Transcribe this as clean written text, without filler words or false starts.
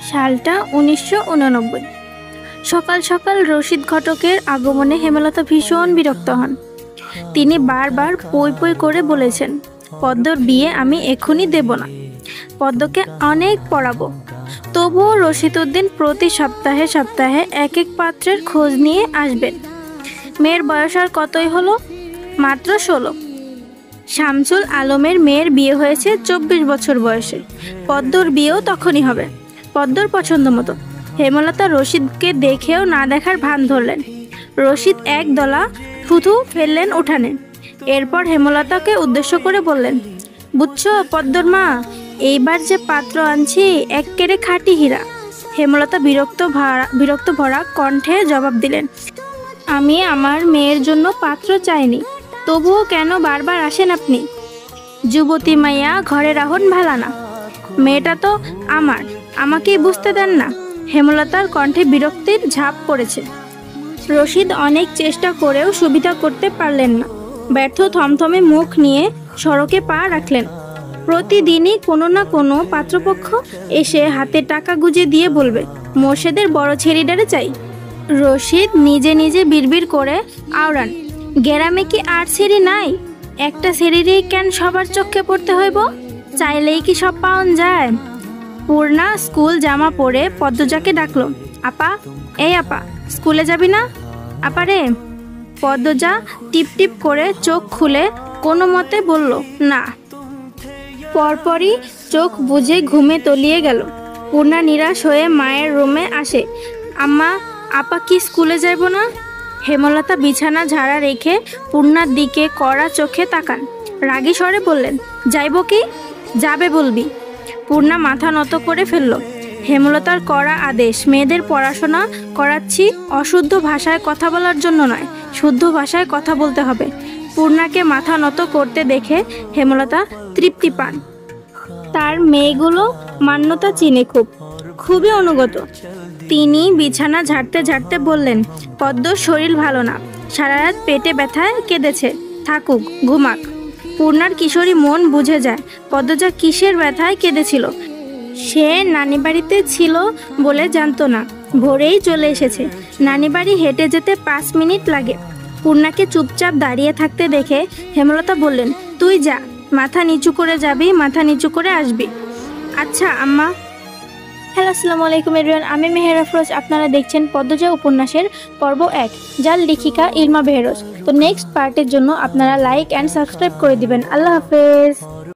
সালটা 1989। সকাল সকাল রশিদ ঘটকের আগমনে হেমলতা ভীষণ বিরক্ত হন। তিনি বারবার পই পই করে বলেছেন, পদ্মর বিয়ে আমি এখনই দেব না, পদ্মকে অনেক পড়াবো। তবুও রশিদ উদ্দিন প্রতি সপ্তাহে সপ্তাহে এক এক পাত্রের খোঁজ নিয়ে আসবেন। মেয়ের বয়স আর কতই হলো, মাত্র 16। শামসুল আলমের মেয়ের বিয়ে হয়েছে 24 বছর বয়সে। পদ্মর বিয়েও তখনই হবে, পদ্মর পছন্দ মতো। হেমলতা রশিদকে দেখেও না দেখার ভান ধরলেন। রশিদ এক দলা থুথু ফেললেন উঠানে। এরপর হেমলতাকে উদ্দেশ্য করে বললেন, বুঝছো পদ্মর মা, এইবার যে পাত্র আনছি এক্কেরে খাঁটি হীরা। হেমলতা বিরক্ত ভরা কণ্ঠে জবাব দিলেন, আমি আমার মেয়ের জন্য পাত্র চাইনি, তবুও কেন বারবার আসেন আপনি? যুবতী মাইয়া ঘরে রাহন ভালা না, মেয়েটা তো আমার, আমাকেই বুঝতে দেন না। হেমলতার কণ্ঠে বিরক্তির ছাপ পড়েছে। রশিদ অনেক চেষ্টা করেও সুবিধা করতে পারলেন না। ব্যর্থ থমথমে মুখ নিয়ে সড়কে পা রাখলেন। প্রতিদিনই কোনো না কোনো পাত্রপক্ষ এসে হাতে টাকা গুজে দিয়ে বলবে, মোর্শেদের বড় ছেড়িডারে চাই। রশিদ নিজে নিজে বিড়বিড় করে আওড়ান, গ্রামে কি আর ছেড়ি নাই? একটা ছেড়িরই কেন সবার চোখে পড়তে হইব? চাইলেই কি সব পাওন যায়? পূর্ণা স্কুল জামা পরে পদ্মজাকে ডাকলো, আপা, এই আপা, স্কুলে যাবি না? আপা রে। পদ্মজা টিপ টিপ করে চোখ খুলে কোনো মতে বলল, না। পরপরই চোখ বুজে ঘুমে তলিয়ে গেল। পূর্ণা নিরাশ হয়ে মায়ের রুমে আসে, আম্মা, আপা কি স্কুলে যাইব না? হেমলতা বিছানা ঝাড়া রেখে পূর্ণার দিকে কড়া চোখে তাকান। রাগী স্বরে বললেন, যাইব কি? যাবে বলবি। পূর্ণা মাথা নত করে ফেলল। হেমলতার কড়া আদেশ, মেয়েদের পড়াশোনা করাচ্ছি অশুদ্ধ ভাষায় কথা বলার জন্য নয়, শুদ্ধ ভাষায় কথা বলতে হবে। পূর্ণাকে মাথা নত করতে দেখে হেমলতা তৃপ্তি পান। তার মেয়েগুলো মান্যতা চিনে খুবই অনুগত। তিনি বিছানা ঝাড়তে ঝাড়তে বললেন, পদ্মর শরীর ভালো না, সারা রাত পেটে ব্যথায় কেঁদেছে, থাকুক, ঘুমাক। পূর্ণার কিশোরী মন বুঝে যায় পদ্মজা কিসের ব্যথায় কেঁদেছিল। সে নানি বাড়িতে ছিল বলে জানতো না, ভোরেই চলে এসেছে। নানি বাড়ি হেঁটে যেতে 5 মিনিট লাগে। পূর্ণাকে চুপচাপ দাঁড়িয়ে থাকতে দেখে হেমলতা বললেন, তুই যা, মাথা নিচু করে যাবি, মাথা নিচু করে আসবি। আচ্ছা আম্মা। হ্যালো, আসসালামু আলাইকুম এভরিওয়ান, আমি মেহের আফরোজ। আপনারা দেখছেন পদ্মজা উপন্যাসের পর্ব 1, যার লেখিকা ইলমা বেহরোজ। তো নেক্সট পার্টের জন্য আপনারা লাইক অ্যান্ড সাবস্ক্রাইব করে দিবেন। আল্লাহ হাফেজ।